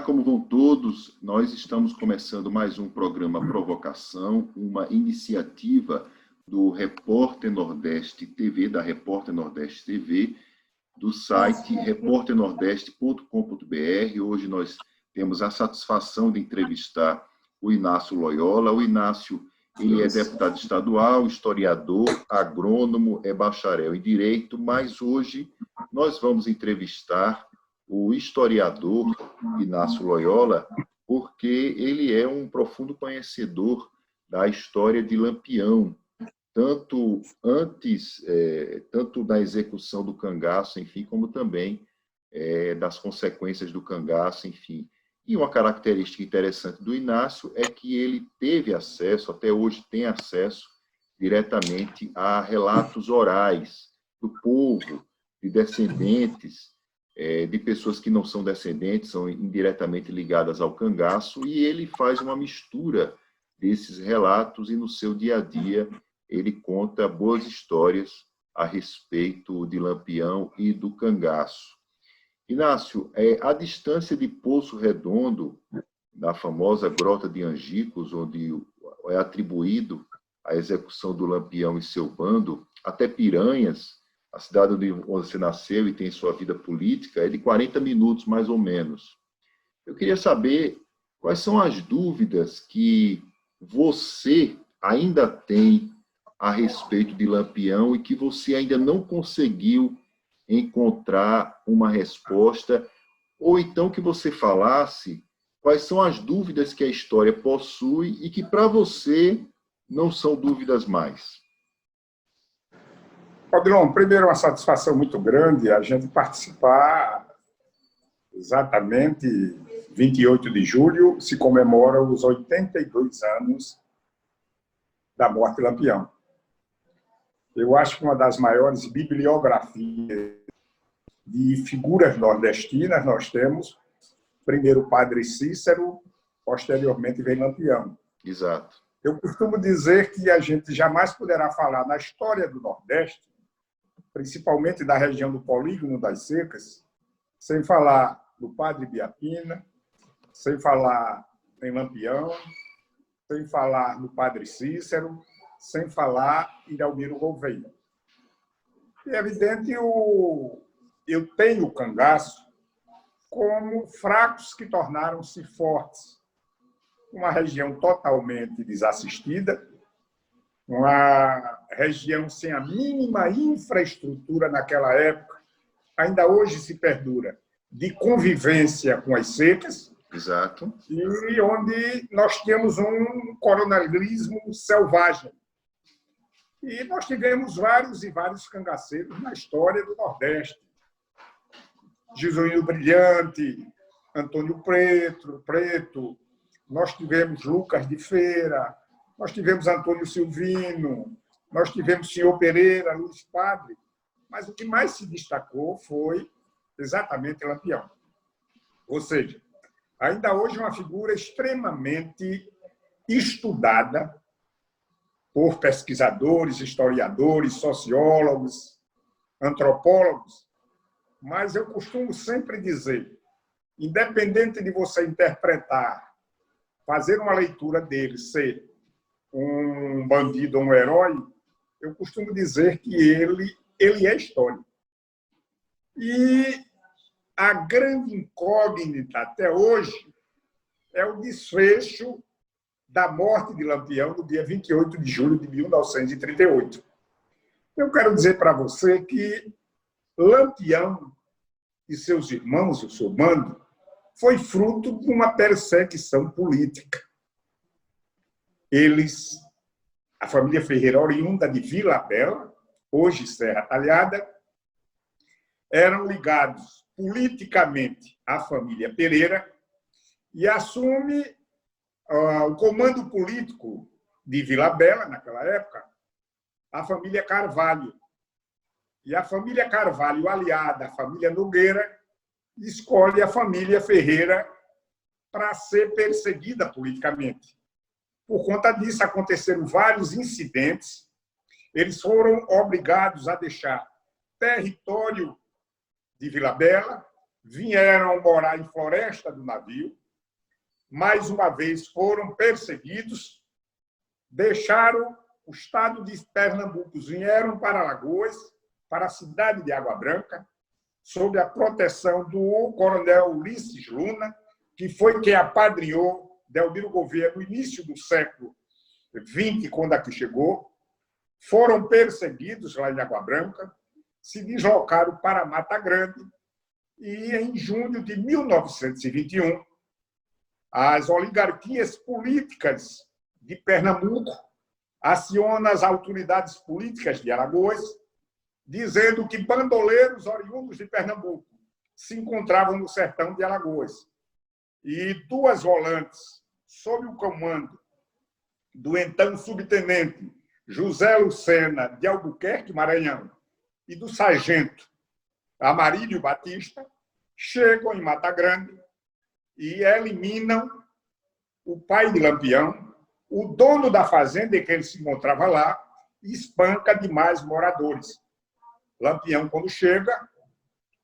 como vão todos? Nós estamos começando mais um programa Provocação, uma iniciativa do Repórter Nordeste TV, da Repórter Nordeste TV, do site repórternordeste.com.br. Hoje nós temos a satisfação de entrevistar o Inácio Loyola. O Inácio, ele é deputado estadual, historiador, agrônomo, é bacharel em Direito, mas hoje nós vamos entrevistar o historiador Inácio Loyola, porque ele é um profundo conhecedor da história de Lampião, tanto da execução do cangaço, enfim, como também das consequências do cangaço, enfim. E uma característica interessante do Inácio é que ele teve acesso, até hoje tem acesso, diretamente a relatos orais do povo, de descendentes, de pessoas que não são descendentes, são indiretamente ligadas ao cangaço, e ele faz uma mistura desses relatos e no seu dia a dia ele conta boas histórias a respeito de Lampião e do cangaço. Inácio, a distância de Poço Redondo, da famosa Grota de Angicos, onde é atribuído a execução do Lampião e seu bando, até Piranhas, a cidade onde você nasceu e tem sua vida política, é de 40 minutos, mais ou menos. Eu queria saber quais são as dúvidas que você ainda tem a respeito de Lampião e que você ainda não conseguiu encontrar uma resposta, ou então que você falasse quais são as dúvidas que a história possui e que, para você, não são dúvidas mais. Odilon, primeiro, uma satisfação muito grande a gente participar. Exatamente 28 de julho se comemora os 82 anos da morte de Lampião. Eu acho que uma das maiores bibliografias de figuras nordestinas nós temos, primeiro o Padre Cícero, posteriormente vem Lampião. Exato. Eu costumo dizer que a gente jamais poderá falar na história do Nordeste, principalmente da região do Polígono das Secas, sem falar do Padre Biapina, sem falar em Lampião, sem falar no Padre Cícero, sem falar em Almiro Gouveia. E é evidente, eu tenho o cangaço como fracos que tornaram-se fortes. Uma região totalmente desassistida, uma região sem a mínima infraestrutura naquela época, ainda hoje se perdura, de convivência com as secas. Exato. E onde nós temos um coronelismo selvagem. E nós tivemos vários e vários cangaceiros na história do Nordeste. Jesuíno Brilhante, Antônio Preto, nós tivemos Lucas de Feira, nós tivemos Antônio Silvino, nós tivemos Senhor Pereira, Luiz Padre, mas o que mais se destacou foi exatamente Lampião. Ou seja, ainda hoje é uma figura extremamente estudada por pesquisadores, historiadores, sociólogos, antropólogos, mas eu costumo sempre dizer, independente de você interpretar, fazer uma leitura dele, ser um bandido ou um herói, eu costumo dizer que ele é história. E a grande incógnita até hoje é o desfecho da morte de Lampião no dia 28 de julho de 1938. Eu quero dizer para você que Lampião e seus irmãos, o seu bando, foi fruto de uma perseguição política. Eles, a família Ferreira, oriunda de Vila Bela, hoje Serra Talhada, eram ligados politicamente à família Pereira e assume o comando político de Vila Bela, naquela época, a família Carvalho. E a família Carvalho, aliada à família Nogueira, escolhe a família Ferreira para ser perseguida politicamente. Por conta disso, aconteceram vários incidentes. Eles foram obrigados a deixar território de Vila Bela, vieram morar em Floresta do Navio, mais uma vez foram perseguidos, deixaram o estado de Pernambuco, vieram para Alagoas, para a cidade de Água Branca, sob a proteção do coronel Ulisses Luna, que foi quem apadrinhou Delmiro Gouveia no início do século XX, quando aqui chegou. Foram perseguidos lá em Água Branca, se deslocaram para Mata Grande e, em junho de 1921, as oligarquias políticas de Pernambuco acionam as autoridades políticas de Alagoas, dizendo que bandoleiros oriundos de Pernambuco se encontravam no sertão de Alagoas. E duas volantes, sob o comando do então subtenente José Lucena de Albuquerque, Maranhão, e do sargento Amarílio Batista, chegam em Mata Grande e eliminam o pai de Lampião, o dono da fazenda em que ele se encontrava lá, e espanca demais moradores. Lampião, quando chega,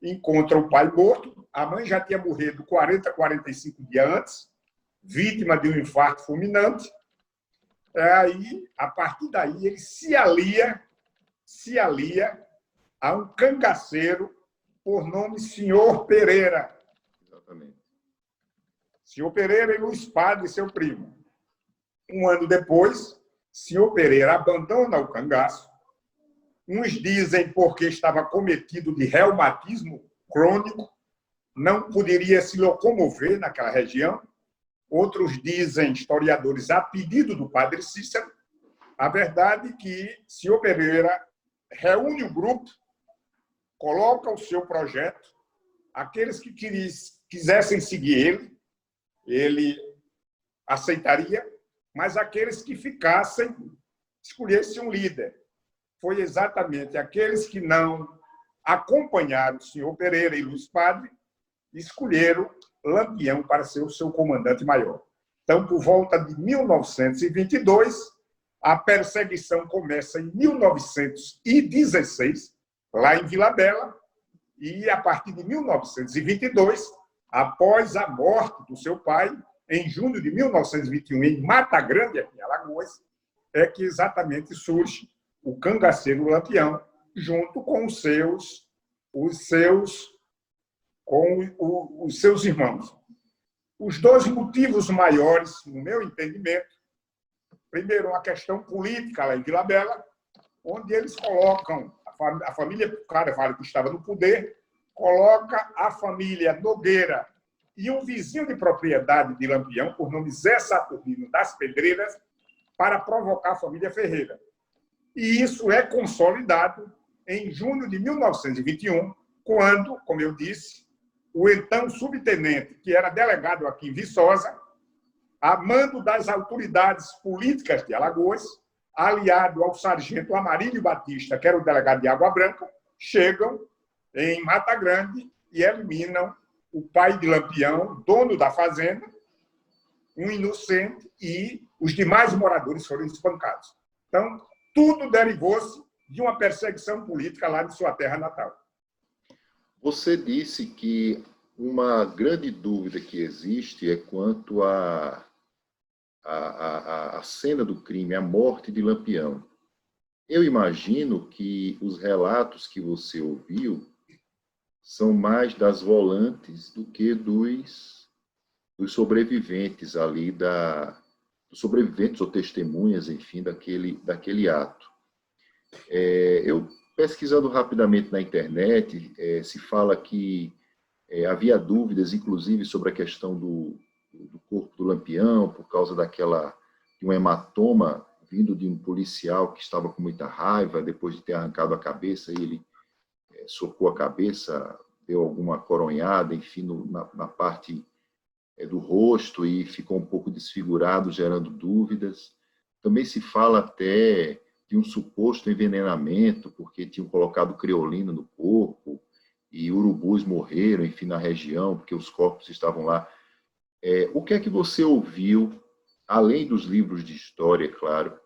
encontra o pai morto, a mãe já tinha morrido 40, 45 dias antes, vítima de um infarto fulminante. Aí, a partir daí, ele se alia a um cangaceiro por nome Senhor Pereira. Exatamente. Senhor Pereira e Luiz Padre, seu primo. Um ano depois, Senhor Pereira abandona o cangaço. Uns dizem porque estava cometido de reumatismo crônico, não poderia se locomover naquela região. Outros dizem, historiadores, a pedido do padre Cícero. A verdade é que Senhor Pereira reúne o grupo, coloca o seu projeto, aqueles que quisessem seguir ele aceitaria, mas aqueles que ficassem, escolhessem um líder. Foi exatamente aqueles que não acompanharam o senhor Pereira e Luiz Padre, escolheram Lampião para ser o seu comandante maior. Então, por volta de 1922, a perseguição começa em 1916, lá em Vila Bela, e a partir de 1922, após a morte do seu pai, em junho de 1921, em Mata Grande, aqui em Alagoas, é que exatamente surge o cangaceiro Lampião, junto com os seus irmãos. Os dois motivos maiores, no meu entendimento, primeiro, uma questão política lá em Vila Bela, onde eles colocam a família Carvalho, que estava no poder, coloca a família Nogueira e um vizinho de propriedade de Lampião, por nome Zé Saturnino das Pedreiras, para provocar a família Ferreira. E isso é consolidado em junho de 1921, quando, como eu disse, o então subtenente, que era delegado aqui em Viçosa, a mando das autoridades políticas de Alagoas, aliado ao sargento Amarílio Batista, que era o delegado de Água Branca, chegam em Mata Grande e eliminam o pai de Lampião, dono da fazenda, um inocente, e os demais moradores foram espancados. Então, tudo derivou-se de uma perseguição política lá de sua terra natal. Você disse que uma grande dúvida que existe é quanto à cena do crime, a morte de Lampião. Eu imagino que os relatos que você ouviu são mais das volantes do que dos sobreviventes ali, dos sobreviventes ou testemunhas, enfim, daquele ato. Eu, pesquisando rapidamente na internet, se fala que havia dúvidas, inclusive, sobre a questão do corpo do Lampião, por causa de um hematoma vindo de um policial que estava com muita raiva, depois de ter arrancado a cabeça, ele socou a cabeça, deu alguma coronhada, enfim, na parte do rosto e ficou um pouco desfigurado, gerando dúvidas. Também se fala até de um suposto envenenamento, porque tinham colocado creolina no corpo e urubus morreram, enfim, na região, porque os corpos estavam lá. O que é que você ouviu, além dos livros de história, claro,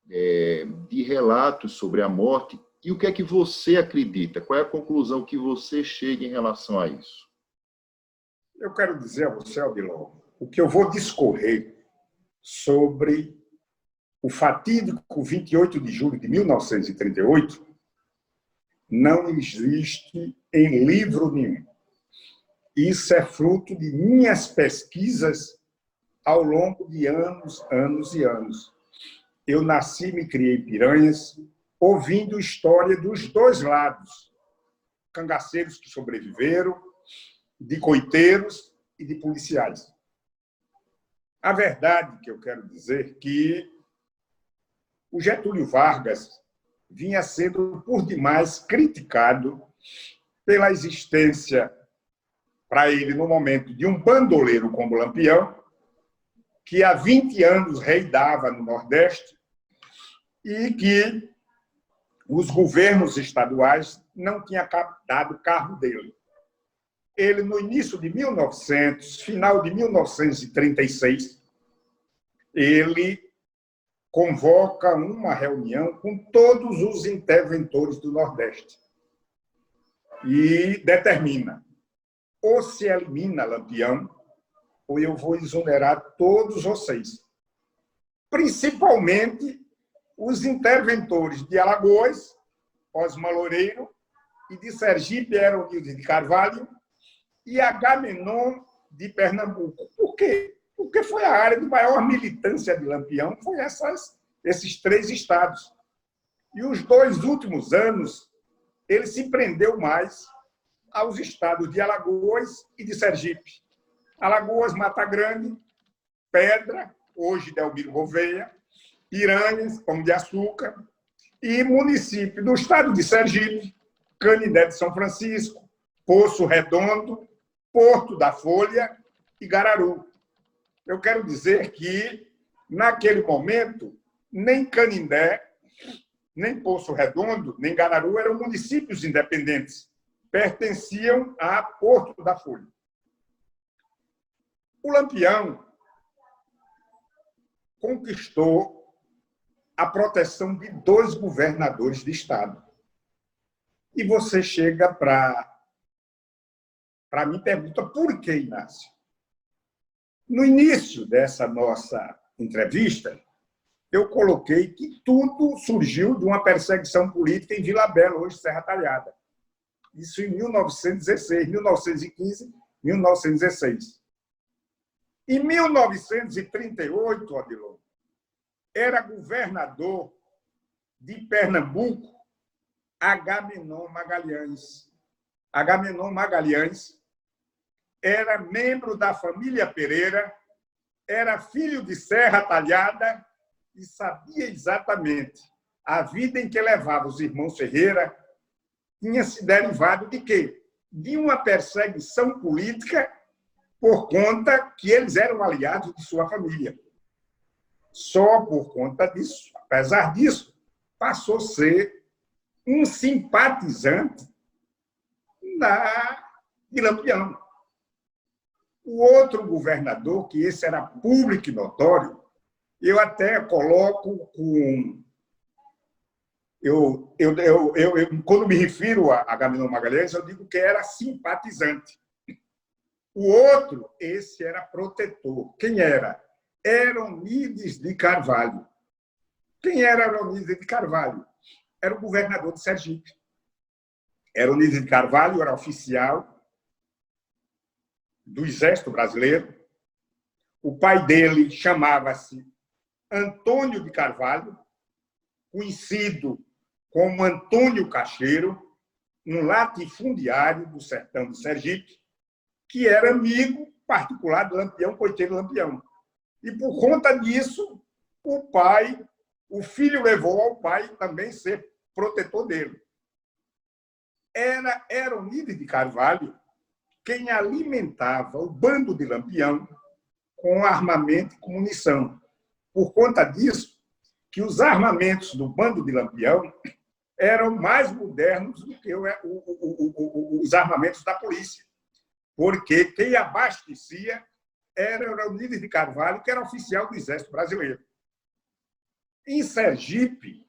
de relatos sobre a morte, e o que é que você acredita? Qual é a conclusão que você chega em relação a isso? Eu quero dizer a você, Abilon, o que eu vou discorrer sobre o fatídico 28 de julho de 1938 não existe em livro nenhum. Isso é fruto de minhas pesquisas ao longo de anos, anos e anos. Eu nasci e me criei em Piranhas, ouvindo história dos dois lados, cangaceiros que sobreviveram, de coiteiros e de policiais. A verdade que eu quero dizer é que o Getúlio Vargas vinha sendo, por demais, criticado pela existência, para ele, no momento, de um bandoleiro como Lampião, que há 20 anos reidava no Nordeste e que os governos estaduais não tinham dado cargo dele. Ele, no início de 1900, final de 1936, ele convoca uma reunião com todos os interventores do Nordeste e determina: ou se elimina Lampião, ou eu vou exonerar todos vocês. Principalmente os interventores de Alagoas, Osma Loureiro, e de Sergipe, Heronildo de Carvalho, e Agamenon de Pernambuco. Por quê? Porque foi a área de maior militância de Lampião, foi esses três estados. E os 2 últimos anos, ele se prendeu mais aos estados de Alagoas e de Sergipe. Alagoas, Mata Grande, Pedra, hoje Delmiro Gouveia, Piranhas, Pão de Açúcar, e município do estado de Sergipe, Canindé de São Francisco, Poço Redondo, Porto da Folha e Gararu. Eu quero dizer que, naquele momento, nem Canindé, nem Poço Redondo, nem Gararu eram municípios independentes, pertenciam a Porto da Folha. O Lampião conquistou a proteção de 2 governadores de estado. E você chega para mim e pergunta: por que, Inácio? No início dessa nossa entrevista, eu coloquei que tudo surgiu de uma perseguição política em Vila Bela, hoje Serra Talhada. Isso em 1916, 1915, 1916. Em 1938, Odilon, era governador de Pernambuco Agamenon Magalhães. Agamenon Magalhães era membro da família Pereira, era filho de Serra Talhada e sabia exatamente a vida em que levava os irmãos Ferreira tinha se derivado de quê? De uma perseguição política por conta que eles eram aliados de sua família. Só por conta disso, apesar disso, passou a ser um simpatizante de Lampião. O outro governador, que esse era público e notório, eu até coloco com... quando me refiro a Agamenon Magalhães, eu digo que era simpatizante. O outro, esse era protetor. Quem era? Heronides de Carvalho. Quem era Heronides de Carvalho? Era o governador de Sergipe. Heronides de Carvalho era oficial do Exército Brasileiro. O pai dele chamava-se Antônio de Carvalho, conhecido como Antônio Cacheiro, um latifundiário do sertão de Sergipe, que era amigo particular do Lampião, coiteiro Lampião. E, por conta disso, o filho levou ao pai também ser protetor dele. Era Heronides de Carvalho quem alimentava o bando de Lampião com armamento e com munição. Por conta disso, que os armamentos do bando de Lampião eram mais modernos do que os armamentos da polícia, porque quem abastecia era Heronides de Carvalho, que era oficial do Exército Brasileiro. Em Sergipe,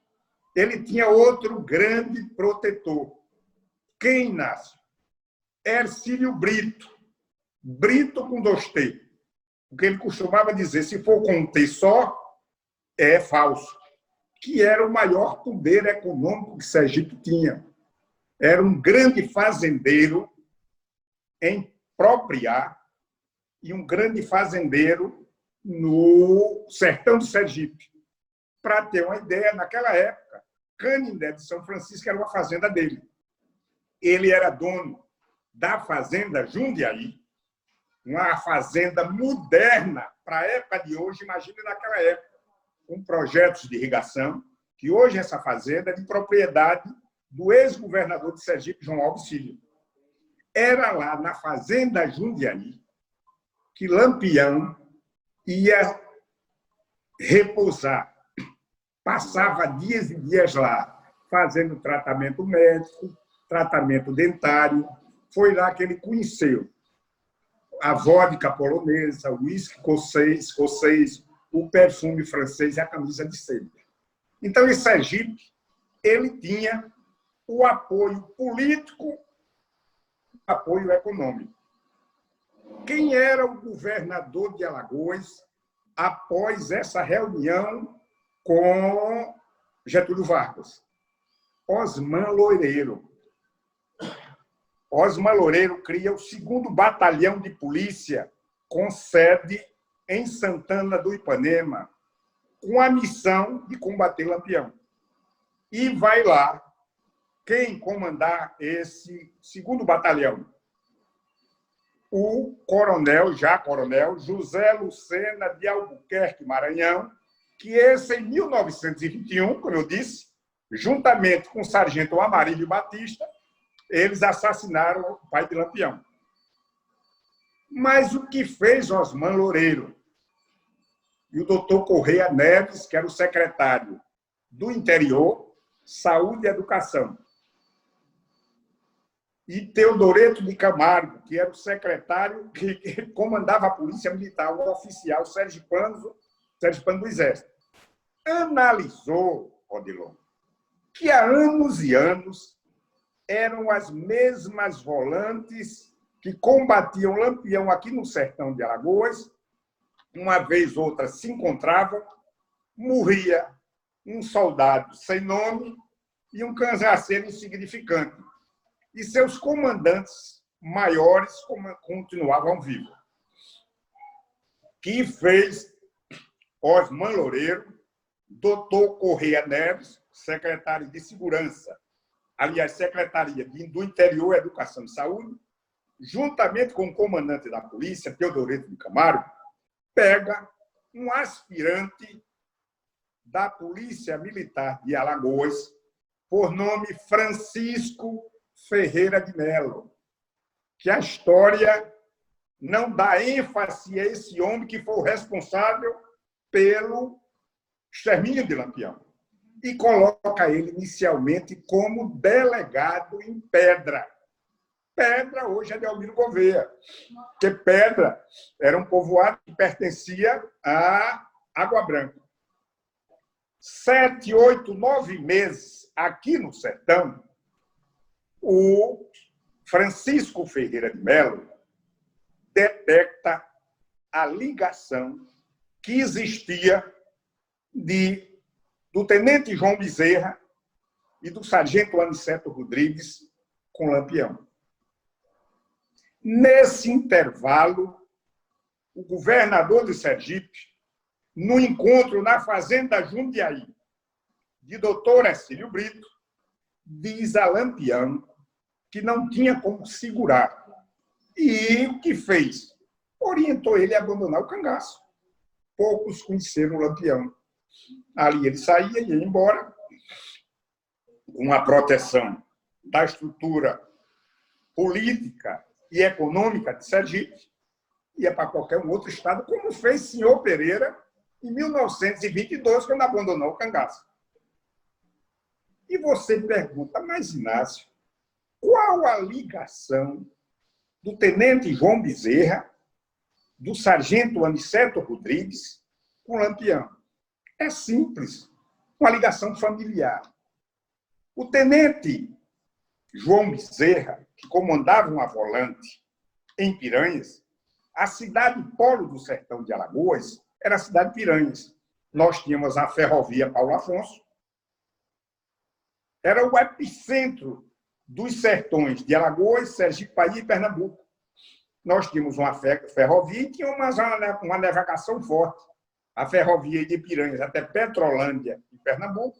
ele tinha outro grande protetor. Quem, Inácio? Hercílio Brito. Brito com 2 T. o que ele costumava dizer, se for com um T só, é falso, que era o maior poder econômico que Sergipe tinha. Era um grande fazendeiro em Propriá e um grande fazendeiro no sertão do Sergipe. Para ter uma ideia, naquela época, Canindé de São Francisco era uma fazenda dele. Ele era dono da fazenda Jundiaí, uma fazenda moderna para a época de hoje, imagine naquela época, com projetos de irrigação, que hoje essa fazenda é de propriedade do ex-governador de Sergipe, João Alves Filho. Era lá na fazenda Jundiaí que Lampião ia repousar. Passava dias e dias lá, fazendo tratamento médico, tratamento dentário. Foi lá que ele conheceu a vodka polonesa, o uísque escocês, o perfume francês e a camisa de seda. Então, em Sergipe, ele tinha o apoio político, o apoio econômico. Quem era o governador de Alagoas após essa reunião com Getúlio Vargas? Osman Loureiro. Osman Loureiro cria o 2º Batalhão de Polícia, com sede em Santana do Ipanema, com a missão de combater Lampião. E vai lá quem comandar esse 2º Batalhão? O coronel, já coronel, José Lucena de Albuquerque, Maranhão, que esse, em 1921, como eu disse, juntamente com o sargento Amarílio Batista, eles assassinaram o pai de Lampião. Mas o que fez Osman Loureiro e o doutor Correia Neves, que era o secretário do Interior, Saúde e Educação, e Teodoreto de Camargo, que era o secretário que comandava a Polícia Militar, o oficial sergipano do Exército, analisou, Odilon, que há anos e anos eram as mesmas volantes que combatiam Lampião aqui no sertão de Alagoas. Uma vez ou outra se encontravam, morria um soldado sem nome e um cangaceiro insignificante. E seus comandantes maiores continuavam vivos. Que fez Osman Loureiro, doutor Correia Neves, secretário de Segurança, aliás, Secretaria do Interior, Educação e Saúde, juntamente com o comandante da polícia, Teodoreto de Camargo, pega um aspirante da Polícia Militar de Alagoas, por nome Francisco Ferreira de Melo, que a história não dá ênfase a esse homem que foi o responsável pelo extermínio de Lampião, e coloca ele inicialmente como delegado em Pedra. Pedra hoje é de Almiro Gouveia, porque Pedra era um povoado que pertencia a Água Branca. 7, 8, 9 meses aqui no sertão, o Francisco Ferreira de Melo detecta a ligação que existia do tenente João Bezerra e do sargento Aniceto Rodrigues com Lampião. Nesse intervalo, o governador de Sergipe, no encontro na fazenda Jundiaí de doutor Ercílio Brito, diz a Lampião que não tinha como segurar. E o que fez? Orientou ele a abandonar o cangaço. Poucos conheceram o Lampião. Ali ele saía e ia embora, com a proteção da estrutura política e econômica de Sergipe, ia para qualquer outro estado, como fez senhor Pereira em 1922, quando abandonou o cangaço. E você pergunta, mas Inácio, qual a ligação do tenente João Bezerra, do sargento Aniceto Rodrigues, com Lampião? É simples, uma ligação familiar. O tenente João Bezerra, que comandava uma volante em Piranhas, A cidade polo do sertão de Alagoas era a cidade de Piranhas. Nós tínhamos a ferrovia Paulo Afonso, era o epicentro dos sertões de Alagoas, Sergipe, Bahia e Pernambuco. Nós tínhamos uma ferrovia e tínhamos uma navegação forte. A ferrovia de Piranhas até Petrolândia, em Pernambuco,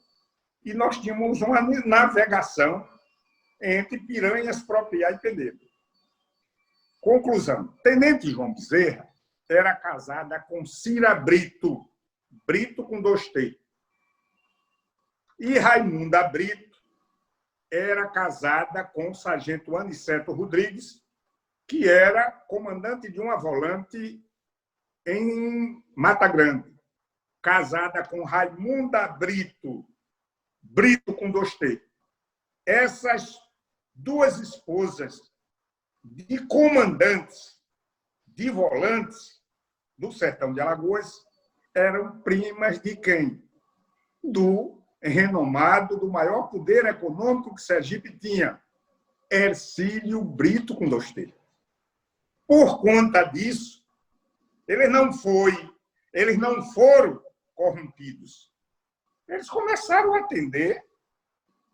e nós tínhamos uma navegação entre Piranhas, Propriá e Penedo. Conclusão. Tenente João Bezerra era casada com Cira Brito, Brito com 2T. E Raimunda Brito era casada com o sargento Aniceto Rodrigues, que era comandante de uma volante em Mata Grande, casada com Raimunda Brito, Brito com 2T. Essas duas esposas de comandantes, de volantes do sertão de Alagoas, eram primas de quem? Do renomado, do maior poder econômico que Sergipe tinha, Hercílio Brito com 2T. Por conta disso, eles não foram corrompidos. Eles começaram a atender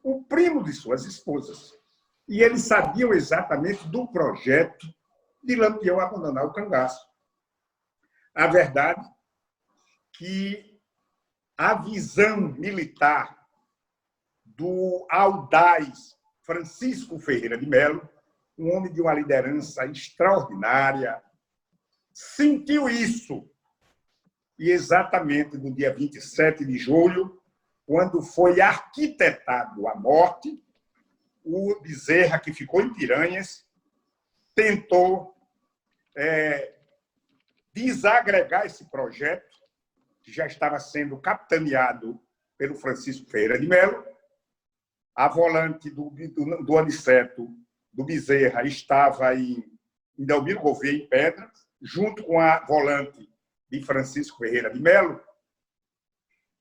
o primo de suas esposas. E eles sabiam exatamente do projeto de Lampião abandonar o cangaço. A verdade é que a visão militar do audaz Francisco Ferreira de Melo, um homem de uma liderança extraordinária, sentiu isso. E exatamente no dia 27 de julho, quando foi arquitetado a morte, o Bezerra, que ficou em Piranhas, tentou desagregar esse projeto, que já estava sendo capitaneado pelo Francisco Ferreira de Melo. A volante do Aniceto, do Bezerra, estava em Delmiro Gouveia, em Pedra, junto com a volante de Francisco Ferreira de Melo,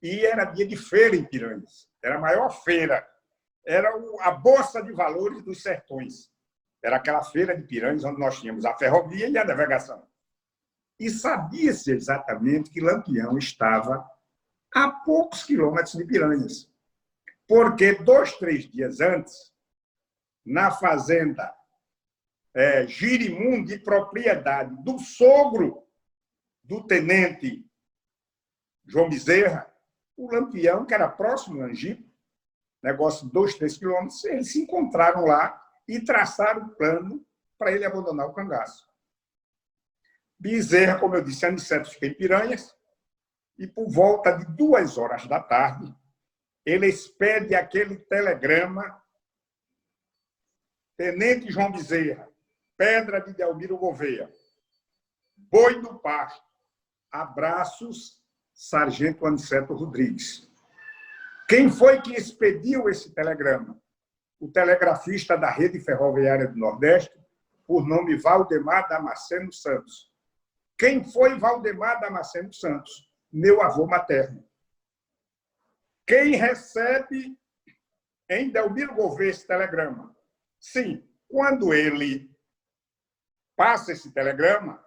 e era dia de feira em Piranhas. Era a maior feira. Era a Bolsa de Valores dos Sertões. Era aquela feira de Piranhas onde nós tínhamos a ferrovia e a navegação. E sabia-se exatamente que Lampião estava a poucos quilômetros de Piranhas. Porque 2, 3 dias antes, na fazenda Girimum, de propriedade do sogro do tenente João Bezerra, o Lampião, que era próximo a Angipe, negócio de 2, 3 quilômetros, eles se encontraram lá e traçaram o plano para ele abandonar o cangaço. Bezerra, como eu disse, Aniceto fica em Piranhas, e por volta de 2 horas da tarde, ele expede aquele telegrama: Tenente João Bezerra, Pedra de Delmiro Gouveia, Boi do Pasto, abraços, Sargento Aniceto Rodrigues. Quem foi que expediu esse telegrama? O telegrafista da Rede Ferroviária do Nordeste, por nome Valdemar Damasceno Santos. Quem foi Valdemar Damasceno Santos? Meu avô materno. Quem recebe em Delmiro Gouveia esse telegrama? Sim, quando ele passa esse telegrama,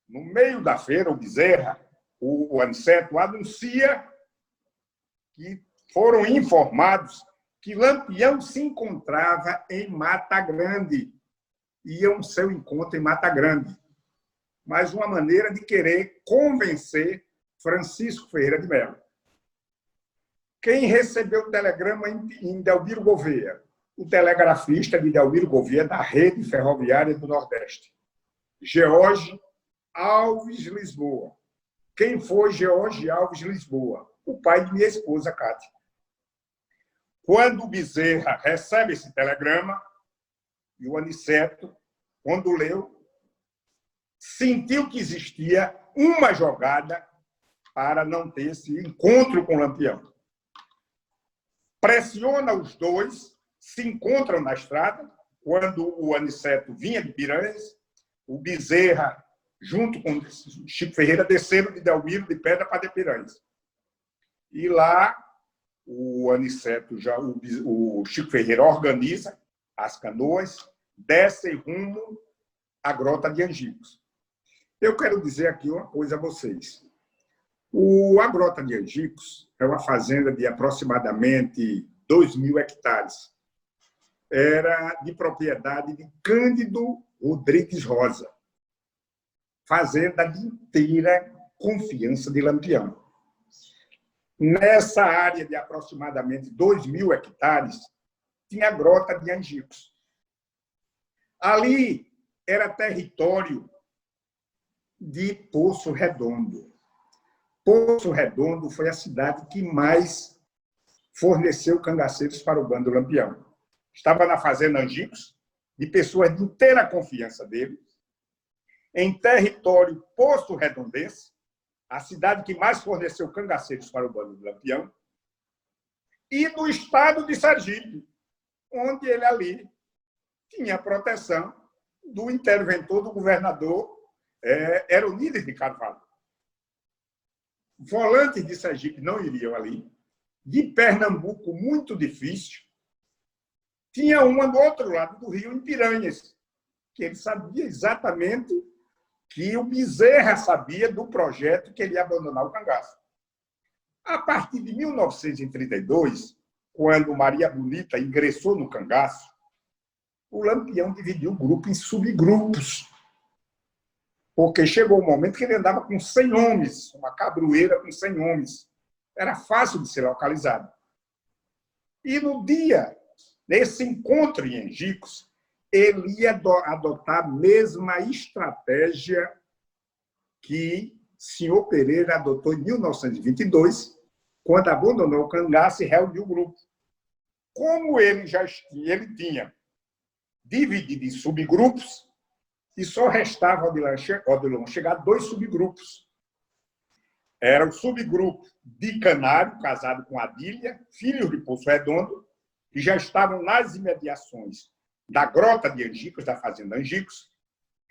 no meio da feira, o Bezerra, o Aniceto, anuncia que foram informados que Lampião se encontrava em Mata Grande. Iam ao seu encontro em Mata Grande. Mas uma maneira de querer convencer Francisco Ferreira de Melo. Quem recebeu o telegrama em Delmiro Gouveia? O telegrafista de Delmiro Gouveia, da Rede Ferroviária do Nordeste, George Alves Lisboa. Quem foi George Alves Lisboa? O pai de minha esposa, Cátia. Quando o Bezerra recebe esse telegrama, e o Aniceto, quando leu, sentiu que existia uma jogada para não ter esse encontro com o Lampião. Pressiona os dois, se encontram na estrada. Quando o Aniceto vinha de Piranhas, o Bezerra, junto com o Chico Ferreira, desceram de Delmiro de Pedra para de Piranhas. E lá, o Aniceto, o Chico Ferreira organiza as canoas, descem rumo à Grota de Angicos. Eu quero dizer aqui uma coisa a vocês. A Grota de Angicos é uma fazenda de aproximadamente 2.000 hectares. Era de propriedade de Cândido Rodrigues Rosa. Fazenda de inteira confiança de Lampião. Nessa área de aproximadamente 2.000 hectares, tinha a Grota de Angicos. Ali era território de Poço Redondo. Poço Redondo foi a cidade que mais forneceu cangaceiros para o bando Lampião. Estava na fazenda Angicos, de pessoas de inteira confiança dele, em território Poço Redondense, a cidade que mais forneceu cangaceiros para o bando do Lampião, e no estado de Sergipe, onde ele ali tinha proteção do interventor do governador Eronides de Carvalho. Volantes de Sergipe não iriam ali, de Pernambuco muito difícil. Tinha uma do outro lado do rio, em Piranhas, que ele sabia exatamente que o Bezerra sabia do projeto que ele ia abandonar o cangaço. A partir de 1932, quando Maria Bonita ingressou no cangaço, o Lampião dividiu o grupo em subgrupos, porque chegou o momento que ele andava com 100 homens, uma cabroeira com 100 homens. Era fácil de ser localizado. E no dia, nesse encontro em Angicos, ele ia adotar a mesma estratégia que o senhor Pereira adotou em 1922, quando abandonou o cangaço e reuniu o grupo. Como ele tinha dividido em subgrupos, e só restava Odilon chegar a 2 subgrupos. Era o subgrupo de Canário, casado com Adília, filhos de Poço Redondo, que já estavam nas imediações da Grota de Angicos, da fazenda Angicos,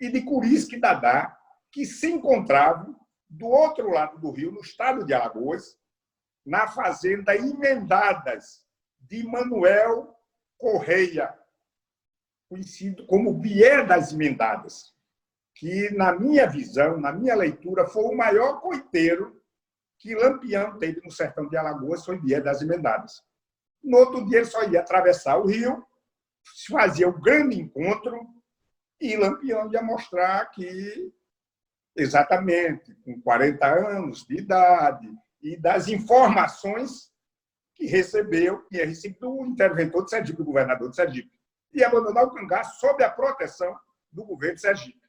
e de Curisque e Dadá, que se encontravam do outro lado do rio, no estado de Alagoas, na fazenda Emendadas, de Manuel Correia, conhecido como Bié das Emendadas, que, na minha visão, na minha leitura, foi o maior coiteiro que Lampião teve no sertão de Alagoas, foi Bié das Emendadas. No outro dia, ele só ia atravessar o rio, fazia o grande encontro, e Lampião ia mostrar que, exatamente, com 40 anos de idade, e das informações que tinha recebido o interventor de Sergipe, o governador de Sergipe, e abandonar o cangaço sob a proteção do governo de Sergipe.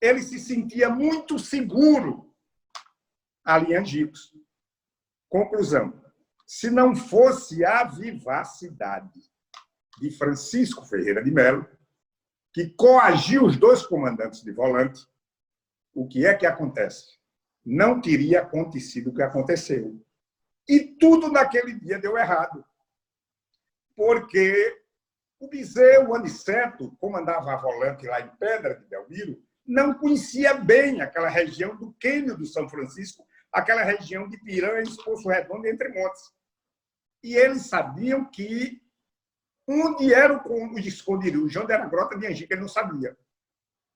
Ele se sentia muito seguro ali em Angicos. Conclusão: se não fosse a vivacidade de Francisco Ferreira de Melo, que coagiu os 2 comandantes de volante, o que é que acontece? Não teria acontecido o que aconteceu. E tudo naquele dia deu errado. Porque o Bezerra, o Aniceto, comandava a volante lá em Pedra de Belmiro, não conhecia bem aquela região do Quênio do São Francisco, aquela região de Piranhas, Poço Redondo e Entre Montes. E eles sabiam que onde era o esconderijo, onde era a Grota de Angicos, ele não sabia.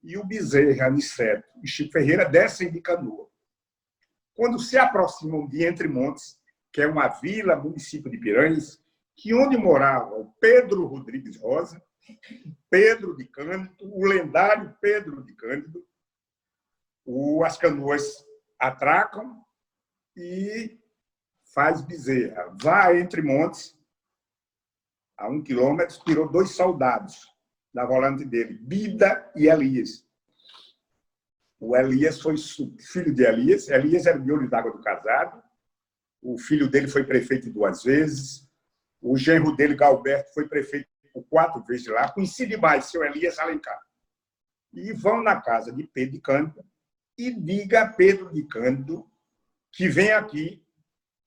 E o Bezerra, Aniceto e Chico Ferreira descem de canoa. Quando se aproximam de Entre Montes, que é uma vila, município de Piranhas, que onde morava o Pedro Rodrigues Rosa, Pedro de Cândido, o lendário Pedro de Cândido, as canoas atracam e faz Bezerra. Vá Entre Montes, a 1 quilômetro, tirou 2 soldados da volante dele, Bida e Elias. O Elias foi filho de Elias. Elias era de Olho d'Água do Casado. O filho dele foi prefeito 2 vezes. O genro dele, Galberto, foi prefeito por 4 vezes lá. Conheci demais seu Elias Alencar. E vão na casa de Pedro de Cândido e diga a Pedro de Cândido que vem aqui,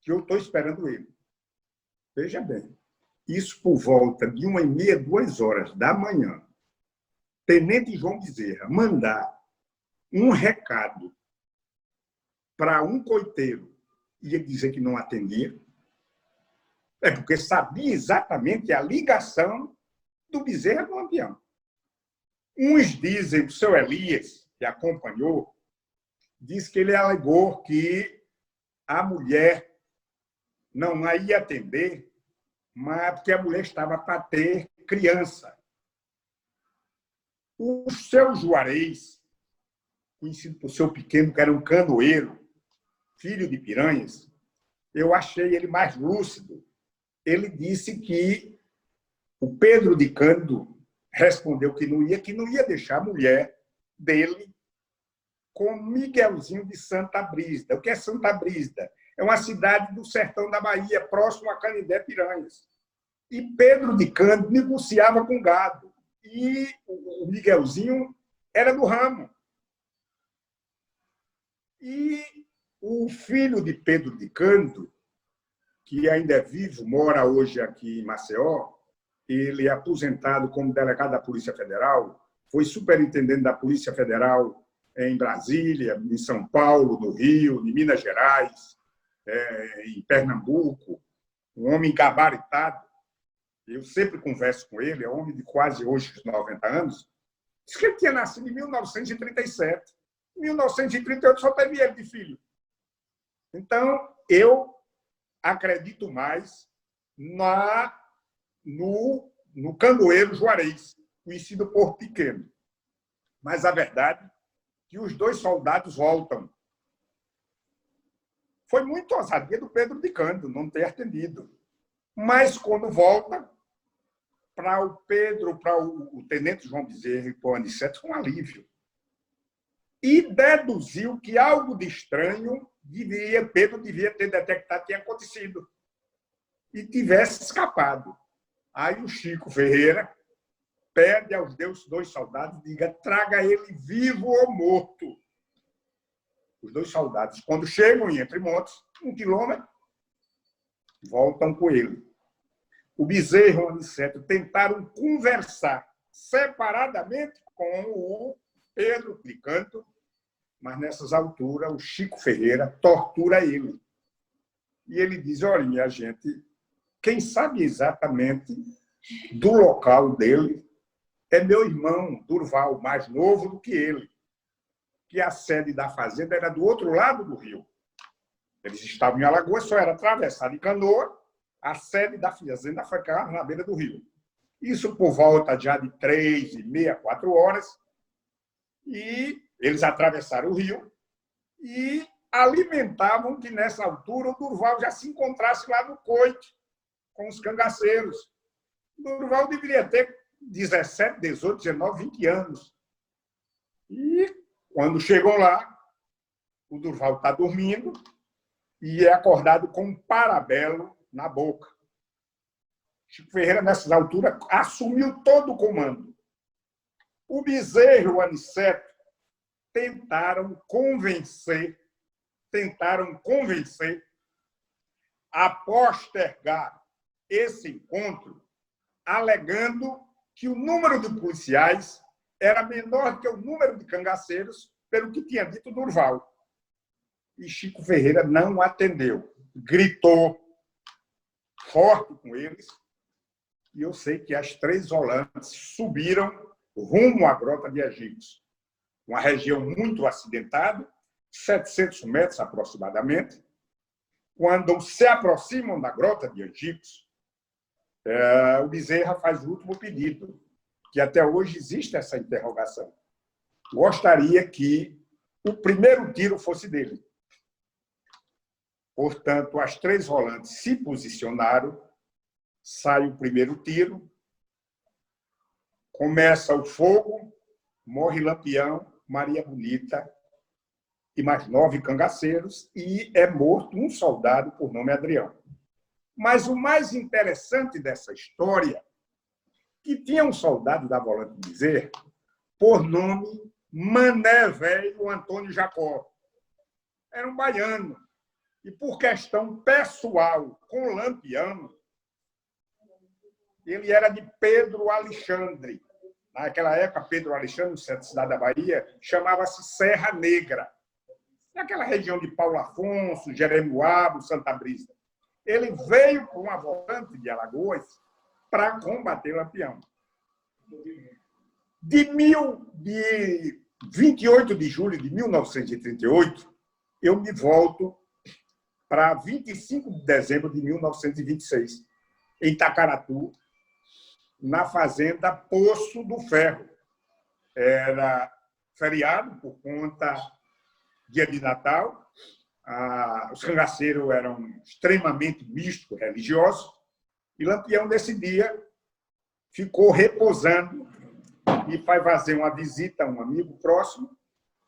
que eu estou esperando ele. Veja bem, isso por volta de 1h30, 2 horas da manhã, Tenente João Bezerra mandar um recado para um coiteiro e ele dizer que não atendia, é porque sabia exatamente a ligação do Bezerra com o Lampião. Uns dizem, o seu Elias, que acompanhou, diz que ele alegou que a mulher não a ia atender, mas porque a mulher estava para ter criança. O seu Juarez, conhecido por seu pequeno, que era um canoeiro, filho de Piranhas, eu achei ele mais lúcido. Ele disse que o Pedro de Cândido respondeu que não ia deixar a mulher dele com Miguelzinho de Santa Brígida. O que é Santa Brígida? É uma cidade do sertão da Bahia, próximo a Canindé, Piranhas. E Pedro de Cândido negociava com gado. E o Miguelzinho era do ramo. E o filho de Pedro de Cândido, que ainda é vivo, mora hoje aqui em Maceió, ele é aposentado como delegado da Polícia Federal, foi superintendente da Polícia Federal em Brasília, em São Paulo, no Rio, em Minas Gerais, em Pernambuco, um homem gabaritado. Eu sempre converso com ele, é um homem de quase hoje 90 anos. Diz que ele tinha nascido em 1937. Em 1938 só teve ele de filho. Então, eu acredito mais no canoeiro Juarez, conhecido por Pequeno. Mas a verdade é que os dois soldados voltam. Foi muito ousadia do Pedro de Cândido não ter atendido. Mas, quando volta, para o Pedro, para o tenente João Bezerra e para o Aniceto, foi um alívio. E deduziu que algo de estranho Pedro devia ter detectado que tinha acontecido e tivesse escapado. Aí o Chico Ferreira pede aos dois soldados, diga, traga ele vivo ou morto. Os dois soldados, quando chegam em Entre Montes, 1 quilômetro, voltam com ele. O Bezerra e o Aniceto tentaram conversar separadamente com o Pedro de Cândido, mas nessas alturas o Chico Ferreira tortura ele. E ele diz, olha, minha gente, quem sabe exatamente do local dele é meu irmão Durval, mais novo do que ele, que a sede da fazenda era do outro lado do rio. Eles estavam em Alagoas, só era atravessar de canoa, a sede da fazenda ficava na beira do rio. Isso por volta já de 3h30, 4 horas, e eles atravessaram o rio e alimentavam que, nessa altura, o Durval já se encontrasse lá no coite, com os cangaceiros. O Durval deveria ter 17, 18, 19, 20 anos. E, quando chegam lá, o Durval está dormindo e é acordado com um parabelo na boca. Chico Ferreira, nessas alturas, assumiu todo o comando. O Bezerra e o Aniceto tentaram convencer a postergar esse encontro, alegando que o número de policiais era menor que o número de cangaceiros, pelo que tinha dito Durval. E Chico Ferreira não atendeu. Gritou forte com eles. E eu sei que as 3 volantes subiram rumo à Grota de Egípcios, uma região muito acidentada, 700 metros aproximadamente. Quando se aproximam da Grota de Egípcios, o Bezerra faz o último pedido, que até hoje existe essa interrogação. Gostaria que o primeiro tiro fosse dele. Portanto, as 3 volantes se posicionaram, sai o primeiro tiro, começa o fogo, morre Lampião, Maria Bonita e mais 9 cangaceiros, e é morto um soldado por nome Adrião. Mas o mais interessante dessa história, que tinha um soldado da volante Bezerra, por nome Mané Velho Antônio Jacó. Era um baiano. E por questão pessoal com Lampião, ele era de Pedro Alexandre. Naquela época, Pedro Alexandre, cidade da Bahia, chamava-se Serra Negra. Naquela região de Paulo Afonso, Jeremoabo, Santa Brígida. Ele veio com uma volante de Alagoas para combater Lampião. De 28 de julho de 1938, eu me volto para 25 de dezembro de 1926, em Itacaratu, na fazenda Poço do Ferro. Era feriado por conta dia de Natal. Os cangaceiros eram extremamente místicos, religiosos, e Lampião, nesse dia, ficou repousando e foi fazer uma visita a um amigo próximo,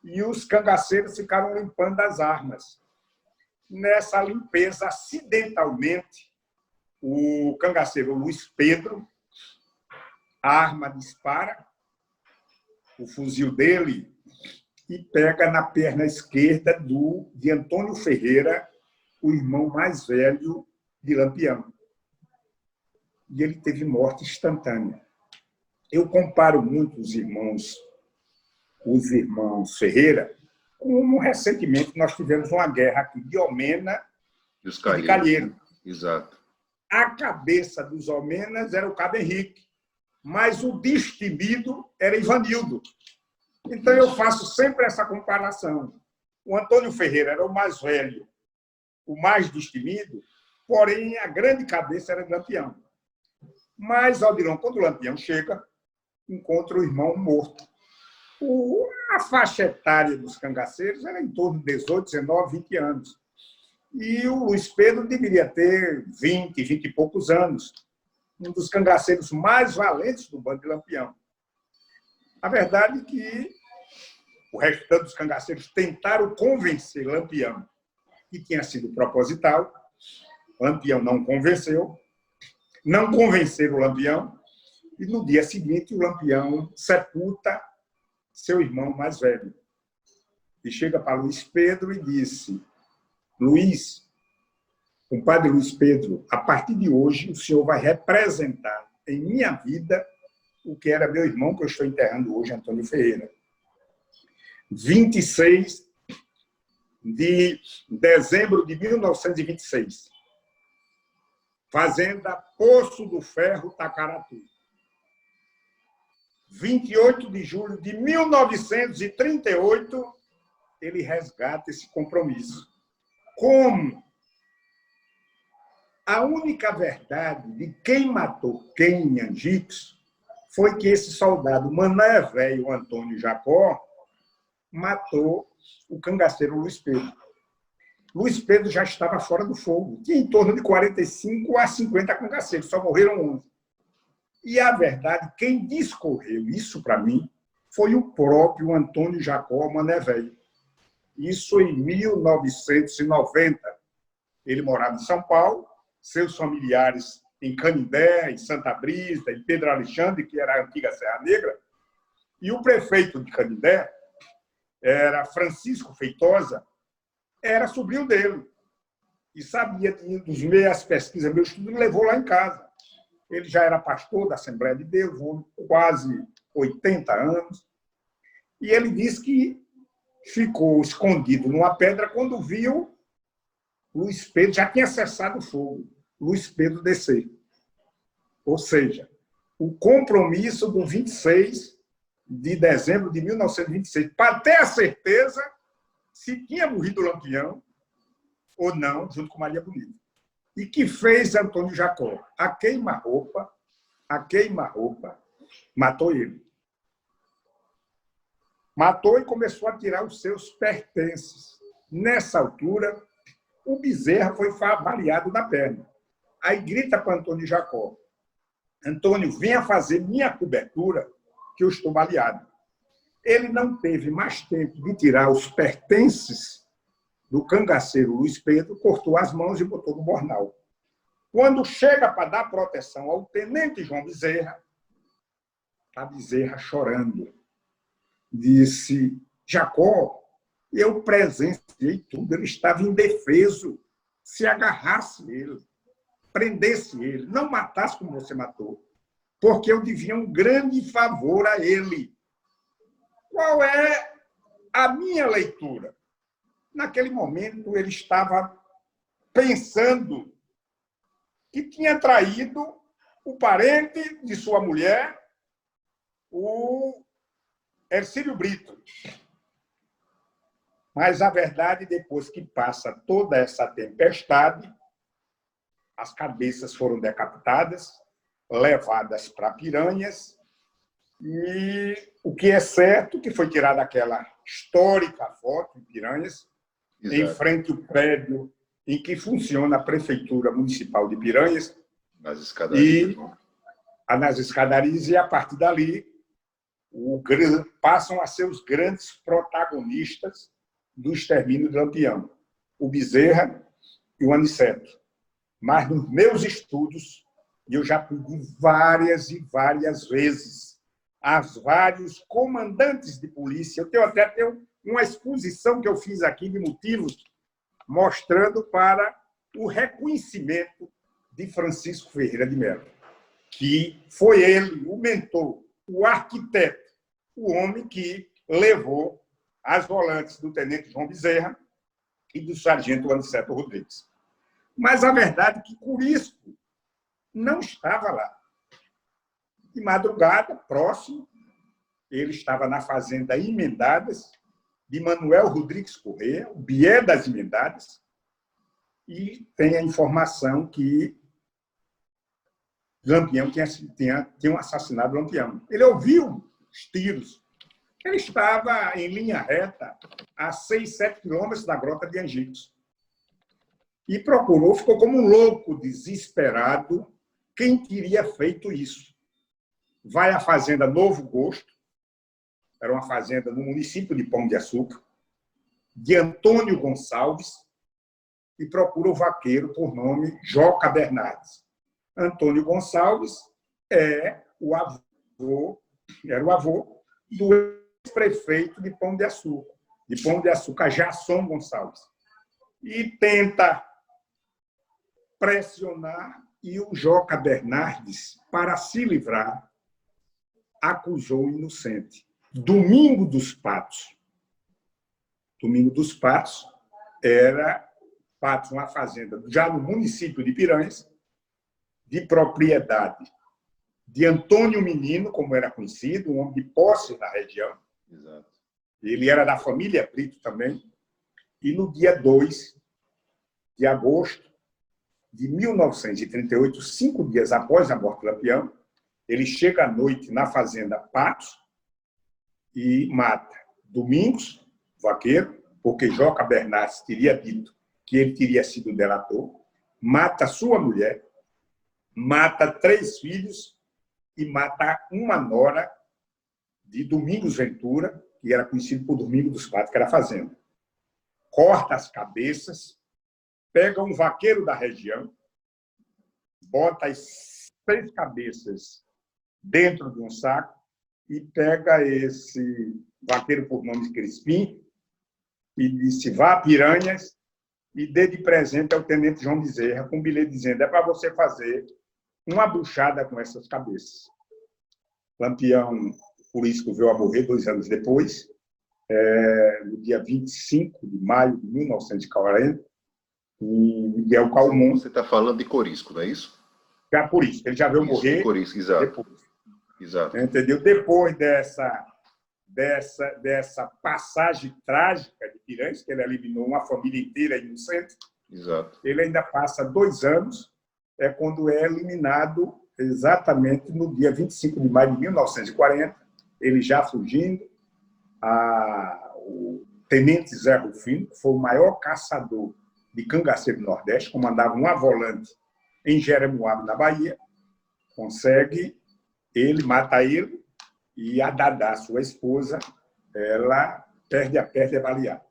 e os cangaceiros ficaram limpando as armas. Nessa limpeza, acidentalmente, o cangaceiro Luiz Pedro, a arma dispara, o fuzil dele, e pega na perna esquerda de Antônio Ferreira, o irmão mais velho de Lampião. E ele teve morte instantânea. Eu comparo muito os irmãos Ferreira, como recentemente nós tivemos uma guerra aqui de Almena E os e de Calheiro. Exato. A cabeça dos Almenas era o Cabo Henrique, mas o destemido era Ivanildo. Então, eu faço sempre essa comparação. O Antônio Ferreira era o mais velho, o mais destemido, porém, a grande cabeça era de Lampião. Mas, Aldirão, quando o Lampião chega, encontra o irmão morto. A faixa etária dos cangaceiros era em torno de 18, 19, 20 anos. E o Luiz Pedro deveria ter 20 e poucos anos. Um dos cangaceiros mais valentes do bando de Lampião. A verdade é que o restante dos cangaceiros tentaram convencer Lampião que tinha sido proposital. Lampião não convenceu. Não convenceram o Lampião. E, no dia seguinte, o Lampião sepulta seu irmão mais velho. E chega para Luiz Pedro e disse: Luiz, compadre Luiz Pedro, a partir de hoje o senhor vai representar em minha vida o que era meu irmão, que eu estou enterrando hoje, Antônio Ferreira. 26 de dezembro de 1926. Fazenda Poço do Ferro, Tacaratu. 28 de julho de 1938, ele resgata esse compromisso. Como a única verdade de quem matou quem em Angicos foi que esse soldado Mané Velho Antônio Jacó matou o cangaceiro Luiz Pedro. Luiz Pedro já estava fora do fogo. Tinha em torno de 45 a 50 cangaceiros, só morreram 11. E a verdade, quem discorreu isso para mim foi o próprio Antônio Jacó Mané Velho. Isso em 1990. Ele morava em São Paulo, seus familiares em Canindé, em Santa Brisa, em Pedro Alexandre, que era a antiga Serra Negra, e o prefeito de Canindé era Francisco Feitosa, era sobrinho dele. E sabia dos meias pesquisas, meu estudo, me levou lá em casa. Ele já era pastor da Assembleia de Deus, quase 80 anos. E ele disse que ficou escondido numa pedra quando viu Luiz Pedro, já tinha cessado o fogo, Luiz Pedro descer. Ou seja, o compromisso do 26 de dezembro de 1926, para ter a certeza se tinha morrido o Lampião ou não, junto com Maria Bonita. E que fez Antônio Jacó? A queima-roupa, matou ele. Matou e começou a tirar os seus pertences. Nessa altura, o Bezerra foi baleado na perna. Aí grita para Antônio Jacó: Antônio, venha fazer minha cobertura, que eu estou baleado. Ele não teve mais tempo de tirar os pertences do cangaceiro Luiz Pedro, cortou as mãos e botou no bornal. Quando chega para dar proteção ao tenente João Bezerra, a Bezerra chorando, disse: Jacó, eu presenciei tudo, ele estava indefeso. Se agarrasse ele, prendesse ele, não matasse como você matou, porque eu devia um grande favor a ele. Qual é a minha leitura? Naquele momento, ele estava pensando que tinha traído o parente de sua mulher, o Hercílio Brito. Mas a verdade, depois que passa toda essa tempestade, as cabeças foram decapitadas, levadas para Piranhas, e o que é certo que foi tirada aquela histórica foto em Piranhas, Exato. em frente ao prédio em que funciona a Prefeitura Municipal de Piranhas, Nas escadarias. nas escadarias, e a partir dali passam a ser os grandes protagonistas do extermínio do Lampião, o Bezerra e o Aniceto. Mas nos meus estudos, eu já pedi várias e várias vezes a vários comandantes de polícia. Eu tenho até uma exposição que eu fiz aqui de motivos mostrando para o reconhecimento de Francisco Ferreira de Mello, que foi ele, o mentor, o arquiteto, o homem que levou as volantes do tenente João Bezerra e do sargento Aniceto Rodrigues. Mas a verdade é que Curisco não estava lá. De madrugada, próximo, ele estava na fazenda Emendadas, de Manuel Rodrigues Corrêa, o Bié das Emendadas, e tem a informação que Lampião tinha assassinado Lampião. Ele ouviu os tiros. Ele estava em linha reta a 6, 7 quilômetros da Grota de Angicos. E procurou, ficou como um louco, desesperado, quem teria feito isso. Vai à fazenda Novo Gosto, era uma fazenda no município de Pão de Açúcar, de Antônio Gonçalves, e procura o vaqueiro por nome Joca Bernardes. Antônio Gonçalves era o avô do ex-prefeito de Pão de Açúcar, Jasson Gonçalves. E tenta pressionar, e o Joca Bernardes, para se livrar, acusou o inocente. Domingo dos Patos. Domingo dos Patos era uma fazenda já no município de Piranhas, de propriedade de Antônio Menino, como era conhecido, um homem de posse na região. Exato. Ele era da família Brito também. E no dia 2 de agosto de 1938, 5 dias após a morte do Lampião, ele chega à noite na fazenda Patos e mata Domingos, vaqueiro, porque Joca Bernardes teria dito que ele teria sido delator, mata sua mulher, mata 3 filhos e mata uma nora de Domingos Ventura, que era conhecido por Domingo dos Patos, que era a fazenda. Corta as cabeças, pega um vaqueiro da região, bota as 6 cabeças dentro de um saco e pega esse vaqueiro por nome de Crispim e disse: vá a Piranhas e dê de presente ao tenente João Bezerra com um bilhete dizendo: é para você fazer uma buchada com essas cabeças. Lampião, por isso, veio a morrer 2 anos depois, no dia 25 de maio de 1940, em Miguel Calmon. Você está falando de Corisco, não é isso? Já por isso, ele já veio morrer Corisco, exato. depois. Exato. Entendeu? Depois dessa passagem trágica de Piranhas, que ele eliminou uma família inteira inocente, exato. Ele ainda passa 2 anos, quando é eliminado exatamente no dia 25 de maio de 1940, ele já fugindo, o tenente Zé Rufino, que foi o maior caçador de cangaceiro do Nordeste, comandava uma volante em Jeremoabo, na Bahia, mata ele, e a Dadá, sua esposa, ela perde a perna e é baleada.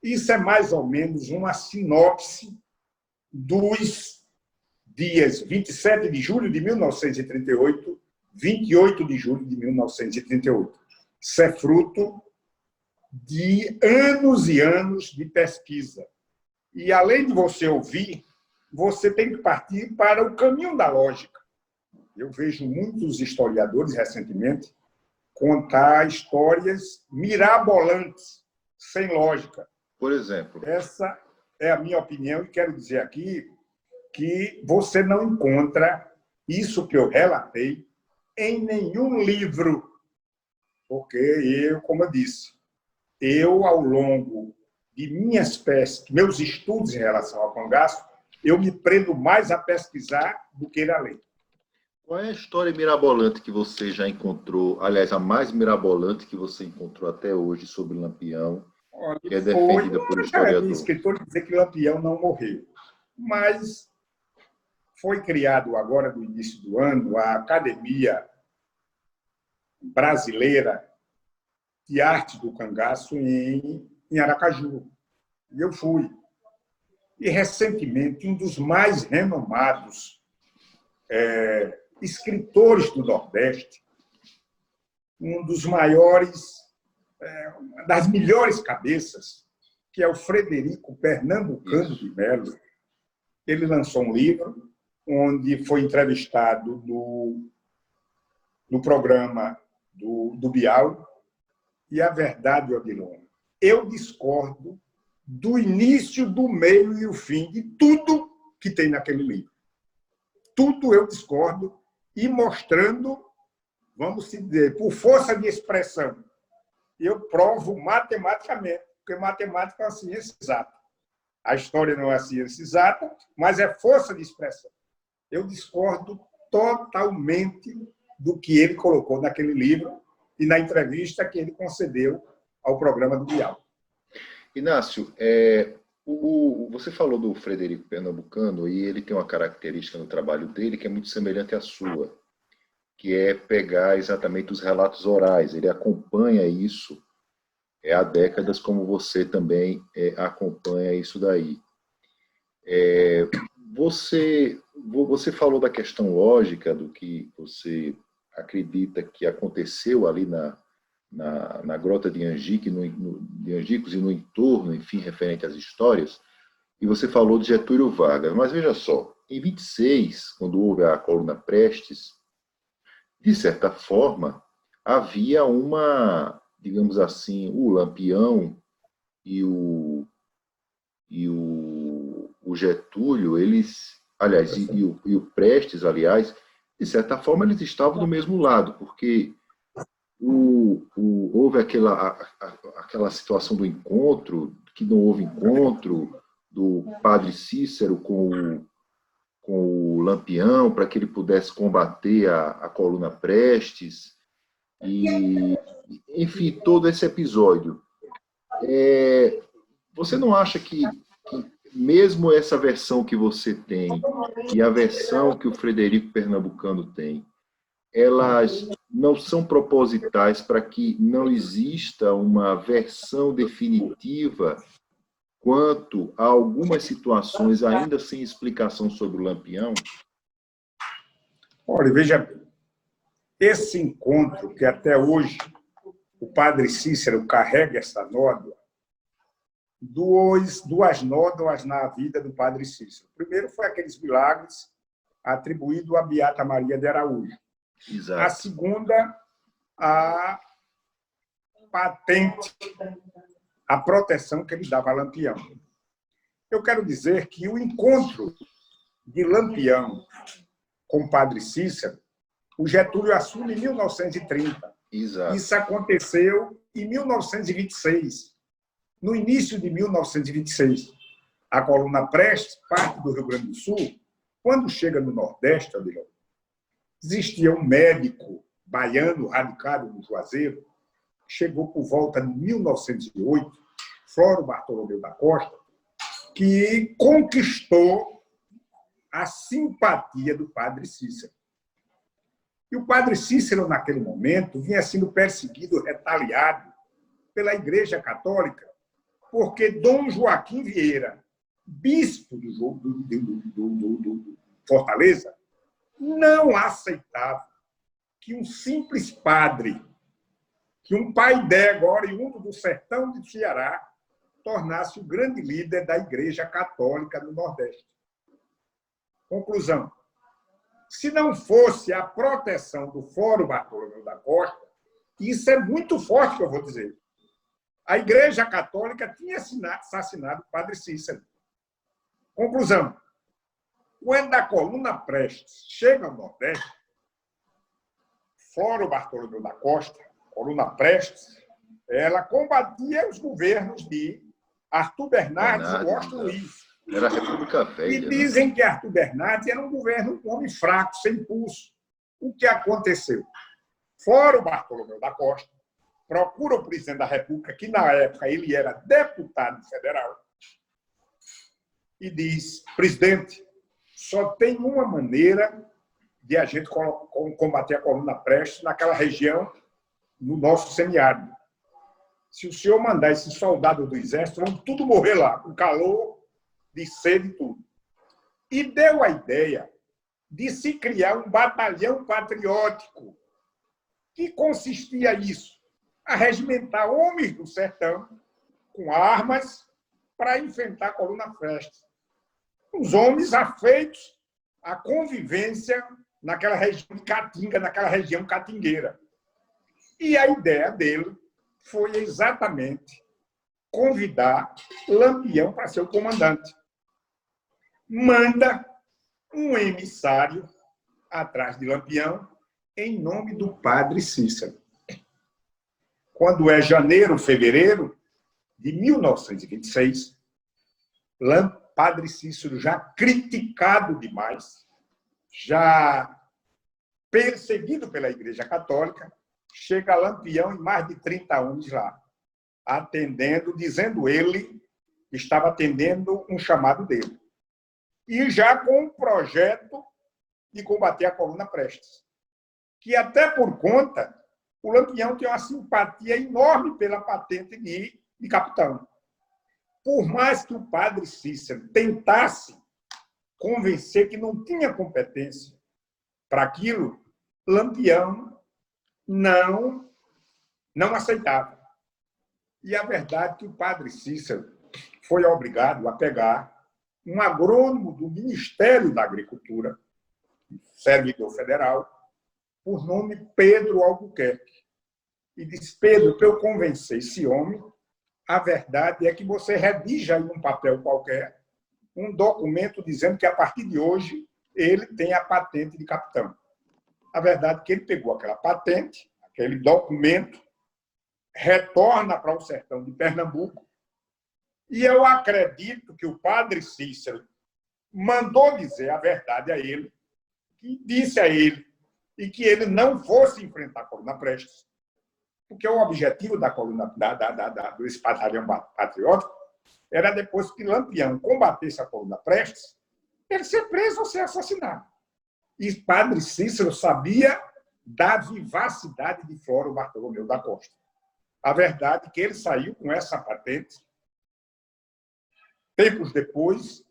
Isso é mais ou menos uma sinopse dos dias 27 de julho de 1938, 28 de julho de 1938. Isso é fruto de anos e anos de pesquisa. E, além de você ouvir, você tem que partir para o caminho da lógica. Eu vejo muitos historiadores, recentemente, contar histórias mirabolantes, sem lógica. Por exemplo? Essa é a minha opinião, e quero dizer aqui que você não encontra isso que eu relatei em nenhum livro porque eu, como eu disse, ao longo de meus estudos em relação ao cangaço, eu me prendo mais a pesquisar do que a ler. Qual é a história mirabolante que você já encontrou, aliás, a mais mirabolante que você encontrou até hoje sobre Lampião, que é defendida por historiadores? Escritor dizer que Lampião não morreu, mas foi criado agora, no início do ano, a Academia Brasileira de Arte do Cangaço em Aracaju. E eu fui. E, recentemente, um dos mais renomados escritores do Nordeste, um dos maiores, das melhores cabeças, que é o Frederico Pernambucano de Melo, ele lançou um livro onde foi entrevistado no programa do Bial. E a verdade, Odilon, eu discordo do início, do meio e o fim de tudo que tem naquele livro. Tudo eu discordo, e mostrando, vamos dizer, por força de expressão, eu provo matematicamente, porque matemática é uma ciência exata. A história não é ciência exata, mas é força de expressão. Eu discordo totalmente do que ele colocou naquele livro e na entrevista que ele concedeu ao programa do Bial. Inácio, você falou do Frederico Pernambucano, e ele tem uma característica no trabalho dele que é muito semelhante à sua, que é pegar exatamente os relatos orais. Ele acompanha isso há décadas, como você também acompanha isso daí. Você falou da questão lógica, do que você acredita que aconteceu ali na Grota de Angicos e no entorno, enfim, referente às histórias, e você falou de Getúlio Vargas. Mas veja só, em 26, quando houve a coluna Prestes, de certa forma, havia uma, digamos assim, o Lampião e o Getúlio, aliás, e o Prestes, aliás, de certa forma, eles estavam do mesmo lado, porque houve aquela situação do encontro, que não houve encontro, do padre Cícero com o Lampião, para que ele pudesse combater a coluna Prestes, e, enfim, todo esse episódio. Você não acha que mesmo essa versão que você tem e a versão que o Frederico Pernambucano tem, elas não são propositais para que não exista uma versão definitiva quanto a algumas situações ainda sem explicação sobre o Lampião? Olha, veja bem, esse encontro que até hoje o padre Cícero carrega essa nódoa, duas nódoas na vida do padre Cícero. Primeiro foi aqueles milagres atribuídos a Beata Maria de Araújo. Exato. A segunda, a patente, a proteção que ele dava a Lampião. Eu quero dizer que o encontro de Lampião com o padre Cícero, o Getúlio assume em 1930. Exato. Isso aconteceu em 1926. No início de 1926, a coluna Prestes, parte do Rio Grande do Sul, quando chega no Nordeste, existia um médico baiano radicado no Juazeiro, chegou por volta de 1908, Floro Bartolomeu da Costa, que conquistou a simpatia do padre Cícero. E o padre Cícero, naquele momento, vinha sendo perseguido, retaliado pela Igreja Católica, porque Dom Joaquim Vieira, bispo do Fortaleza, não aceitava que um simples padre, que um pai d'égua, oriundo do sertão de Ceará, tornasse o grande líder da Igreja Católica do Nordeste. Conclusão. Se não fosse a proteção do Fórum Bartolomeu da Costa, isso é muito forte que eu vou dizer, a Igreja Católica tinha assassinado o padre Cícero. Conclusão. Quando a coluna Prestes chega ao Nordeste, Fórum Bartolomeu da Costa Coluna Prestes, ela combatia os governos de Arthur Bernardes e Washington Luiz. Era a República Velha. E dizem que Arthur Bernardes era um governo, um homem fraco, sem pulso. O que aconteceu? Fora o Bartolomeu da Costa, procura o presidente da República, que na época ele era deputado federal, e diz: presidente, só tem uma maneira de a gente combater a coluna Prestes naquela região, no nosso semiárido. Se o senhor mandar esses soldados do exército, vão tudo morrer lá, com calor, de sede e tudo. E deu a ideia de se criar um batalhão patriótico. Que consistia isso? A regimentar homens do sertão com armas para enfrentar a coluna Prestes. Os homens afeitos à convivência naquela região de Caatinga, naquela região catingueira. E a ideia dele foi exatamente convidar Lampião para ser o comandante. Manda um emissário atrás de Lampião em nome do padre Cícero. Quando é janeiro, fevereiro de 1926, padre Cícero, já criticado demais, já perseguido pela Igreja Católica, chega Lampião em mais de 30 homens lá, atendendo, dizendo ele que estava atendendo um chamado dele. E já com um projeto de combater a coluna Prestes, que até por conta, o Lampião tem uma simpatia enorme pela patente de capitão. Por mais que o padre Cícero tentasse convencer que não tinha competência para aquilo, Lampião não aceitava. E a verdade é que o padre Cícero foi obrigado a pegar um agrônomo do Ministério da Agricultura, servidor federal, por nome Pedro Albuquerque. E disse: Pedro, para eu convencer esse homem, a verdade é que você redija aí um papel qualquer, um documento dizendo que, a partir de hoje, ele tem a patente de capitão. A verdade é que ele pegou aquela patente, aquele documento, retorna para o sertão de Pernambuco, e eu acredito que o padre Cícero mandou dizer a verdade a ele, que disse a ele, e que ele não fosse enfrentar a coluna Prestes, porque o objetivo da coluna do batalhão patriótico era, depois que Lampião combatesse a coluna Prestes, ele ser preso ou ser assassinado. E padre Cícero sabia da vivacidade de Floro Bartolomeu da Costa. A verdade é que ele saiu com essa patente. Tempos depois,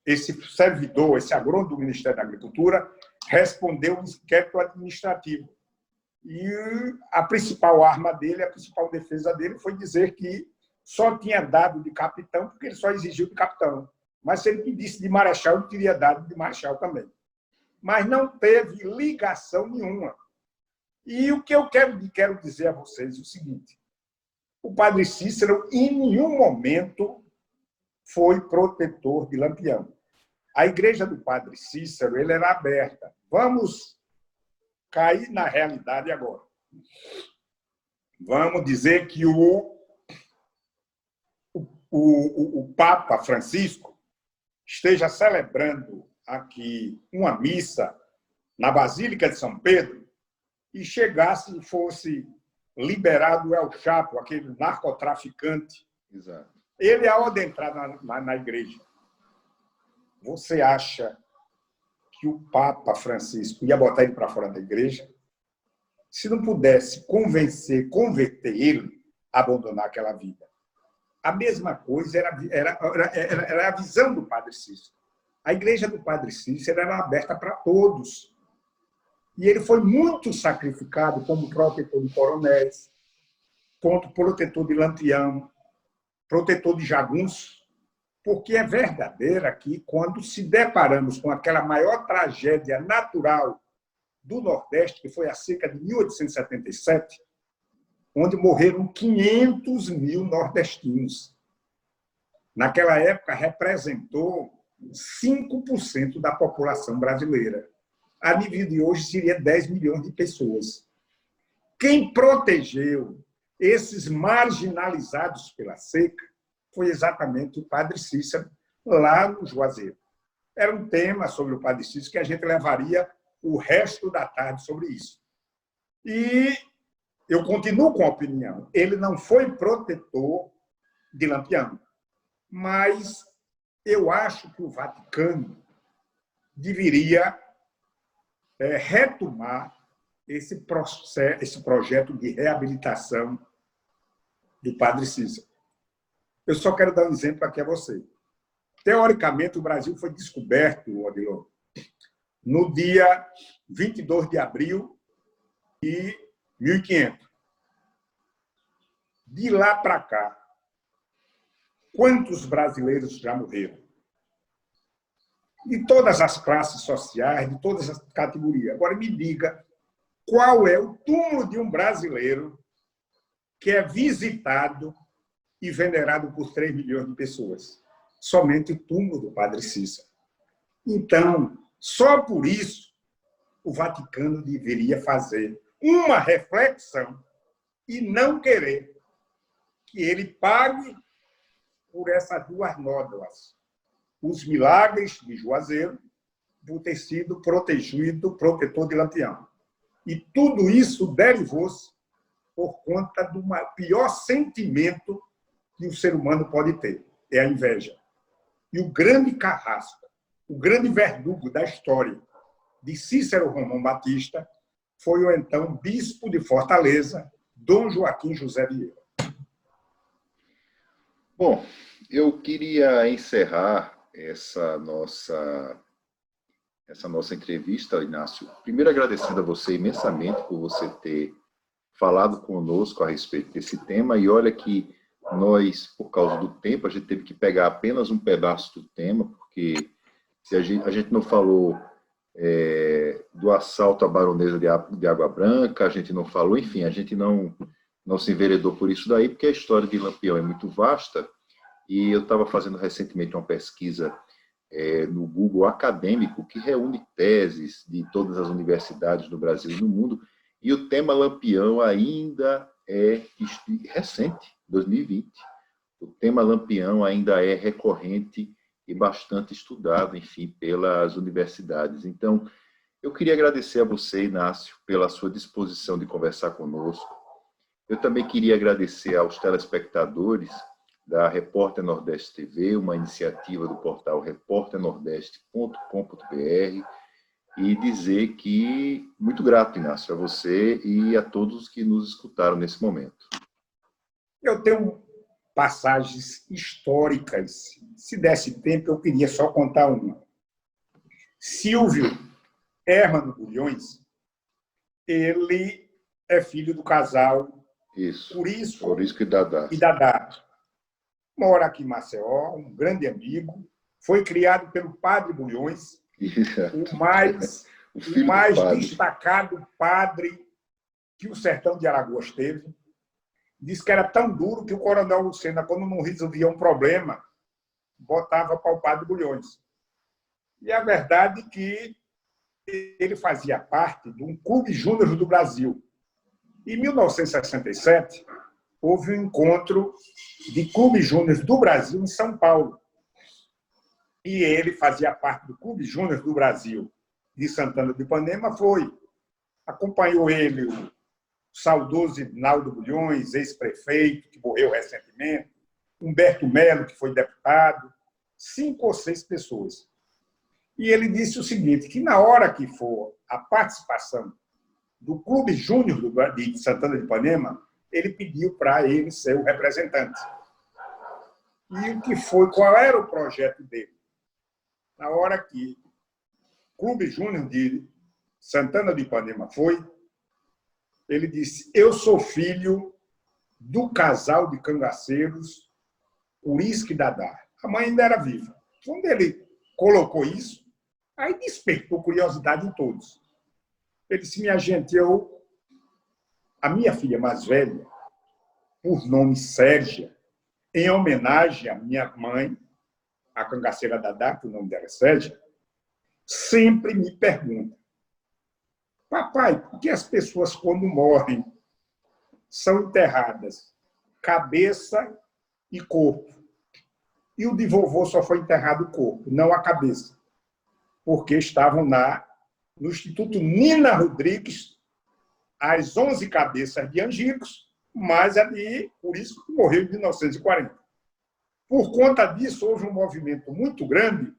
esse servidor, esse agrônomo do Ministério da Agricultura, respondeu um inquérito administrativo. E a principal arma dele, a principal defesa dele, foi dizer que só tinha dado de capitão porque ele só exigiu de capitão. Mas se ele pedisse de marechal, ele teria dado de marechal também. Mas não teve ligação nenhuma. E o que eu quero dizer a vocês é o seguinte: o padre Cícero, em nenhum momento, foi protetor de Lampião. A igreja do padre Cícero ele era aberta. Vamos cair na realidade agora. Vamos dizer que o Papa Francisco esteja celebrando aqui uma missa na Basílica de São Pedro e chegasse e fosse liberado o El Chapo, aquele narcotraficante. Exato. Ele, ao adentrar na igreja, você acha que o Papa Francisco ia botar ele para fora da igreja? Se não pudesse converter ele a abandonar aquela vida. A mesma coisa era a visão do padre Cícero. A igreja do padre Cícero era aberta para todos. E ele foi muito sacrificado como protetor de coronéis, protetor de Lampião, protetor de jagunços, porque é verdadeira que, quando se deparamos com aquela maior tragédia natural do Nordeste, que foi há cerca de 1877, onde morreram 500 mil nordestinos. Naquela época, representou 5% da população brasileira. A nível de hoje, seria 10 milhões de pessoas. Quem protegeu esses marginalizados pela seca foi exatamente o padre Cícero, lá no Juazeiro. Era um tema sobre o padre Cícero que a gente levaria o resto da tarde sobre isso. E eu continuo com a opinião. Ele não foi protetor de Lampião, mas eu acho que o Vaticano deveria retomar esse projeto de reabilitação do padre Cícero. Eu só quero dar um exemplo aqui a você. Teoricamente, o Brasil foi descoberto, Odilon, no dia 22 de abril de 1500. De lá para cá, quantos brasileiros já morreram? De todas as classes sociais, de todas as categorias. Agora, me diga, qual é o túmulo de um brasileiro que é visitado e venerado por 3 milhões de pessoas? Somente o túmulo do padre Cícero. Então, só por isso, o Vaticano deveria fazer uma reflexão e não querer que ele pague por essas 2 nódoas. Os milagres de Juazeiro por ter sido protegido, protetor de Lampião. E tudo isso derivou-se por conta do pior sentimento que o ser humano pode ter, é a inveja. E o grande carrasco, o grande verdugo da história de Cícero Romão Batista foi o então bispo de Fortaleza, Dom Joaquim José Vieira. Bom, eu queria encerrar essa nossa entrevista, Inácio. Primeiro, agradecendo a você imensamente por você ter falado conosco a respeito desse tema. E olha que nós, por causa do tempo, a gente teve que pegar apenas um pedaço do tema, porque se a gente não falou do assalto à baronesa de Água Branca, a gente não falou, enfim, a gente não se enveredou por isso daí, porque a história de Lampião é muito vasta. E eu estava fazendo recentemente uma pesquisa no Google acadêmico, que reúne teses de todas as universidades do Brasil e do mundo, e o tema Lampião ainda é recente, 2020. O tema Lampião ainda é recorrente e bastante estudado, enfim, pelas universidades. Então, eu queria agradecer a você, Inácio, pela sua disposição de conversar conosco. Eu também queria agradecer aos telespectadores da Repórter Nordeste TV, uma iniciativa do portal repórternordeste.com.br, e dizer que muito grato, Inácio, a você e a todos que nos escutaram nesse momento. Eu tenho passagens históricas. Se desse tempo, eu queria só contar uma. Silvio Hermano Bulhões, ele é filho do casal Curisco e Dadá. Mora aqui em Maceió, um grande amigo. Foi criado pelo padre Bulhões, o mais destacado padre que o sertão de Alagoas teve. Diz que era tão duro que o coronel Lucena, quando não resolvia um problema, botava para o padre Bulhões. E a verdade é que ele fazia parte de um clube júnior do Brasil. Em 1967, houve um encontro de clubes júnior do Brasil em São Paulo. E ele fazia parte do Clube Júnior do Brasil de Santana do Ipanema, acompanhou ele o saudoso Naldo Bulhões, ex-prefeito, que morreu recentemente, Humberto Melo, que foi deputado, 5 ou 6 pessoas. E ele disse o seguinte, que na hora que for a participação do Clube Júnior de Santana de Ipanema, ele pediu para ele ser o representante. E qual era o projeto dele? Na hora que o Clube Júnior de Santana de Ipanema ele disse, eu sou filho do casal de cangaceiros Curisco e Dadá. A mãe ainda era viva. Quando ele colocou isso, aí despertou curiosidade em todos. Ele disse, minha gente, a minha filha mais velha, por nome Sérgia, em homenagem à minha mãe, a cangaceira Dadá, que o nome dela é Sérgia, sempre me pergunta, papai, por que as pessoas, quando morrem, são enterradas cabeça e corpo. E o de vovô só foi enterrado o corpo, não a cabeça, porque estavam no Instituto Nina Rodrigues as 11 cabeças de angicos, mas ali, por isso que morreu em 1940. Por conta disso, houve um movimento muito grande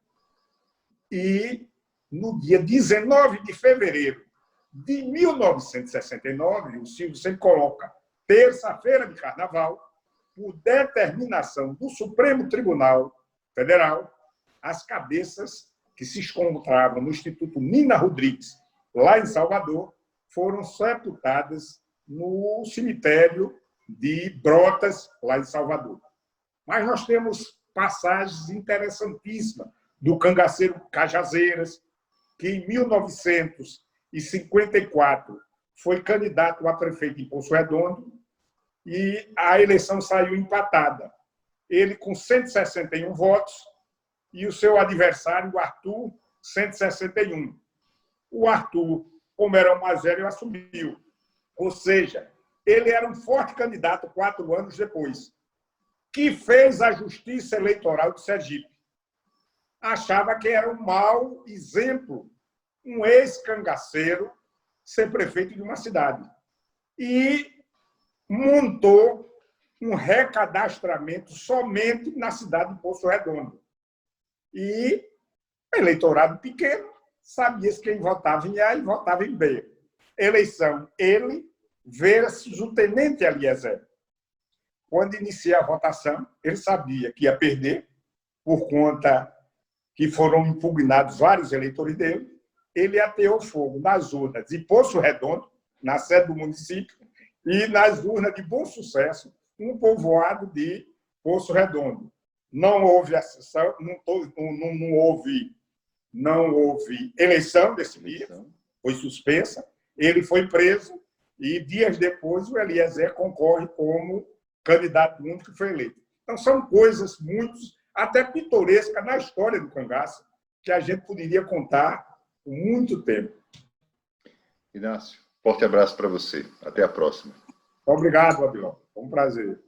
e, no dia 19 de fevereiro de 1969, o Silvio sempre coloca terça-feira de carnaval, por determinação do Supremo Tribunal Federal, as cabeças que se encontravam no Instituto Nina Rodrigues, lá em Salvador, foram sepultadas no cemitério de Brotas, lá em Salvador. Mas nós temos passagens interessantíssimas do cangaceiro Cajazeiras, que em 1954 foi candidato a prefeito em Poço Redondo e a eleição saiu empatada. Ele com 161 votos e o seu adversário, o Arthur, 161. O Arthur, como era o mais velho, assumiu. Ou seja, ele era um forte candidato 4 anos depois, que fez a Justiça Eleitoral de Sergipe. Achava que era um mau exemplo, um ex-cangaceiro, ser prefeito de uma cidade. E montou um recadastramento somente na cidade de Poço Redondo. E eleitorado pequeno, sabia quem votava em A e votava em B. Eleição, ele versus o tenente Eliezer. Quando inicia a votação, ele sabia que ia perder, por conta que foram impugnados vários eleitores dele. Ele ateou fogo nas urnas de Poço Redondo, na sede do município, e nas urnas de Bom Sucesso, um povoado de Poço Redondo. Não houve acessão, não houve eleição desse dia, foi suspensa, ele foi preso e, dias depois, o Eliezer concorre como candidato único que foi eleito. Então, são coisas muito, até pitorescas na história do cangaço, que a gente poderia contar por muito tempo. Inácio, forte abraço para você. Até a próxima. Obrigado, Abilão. Foi um prazer.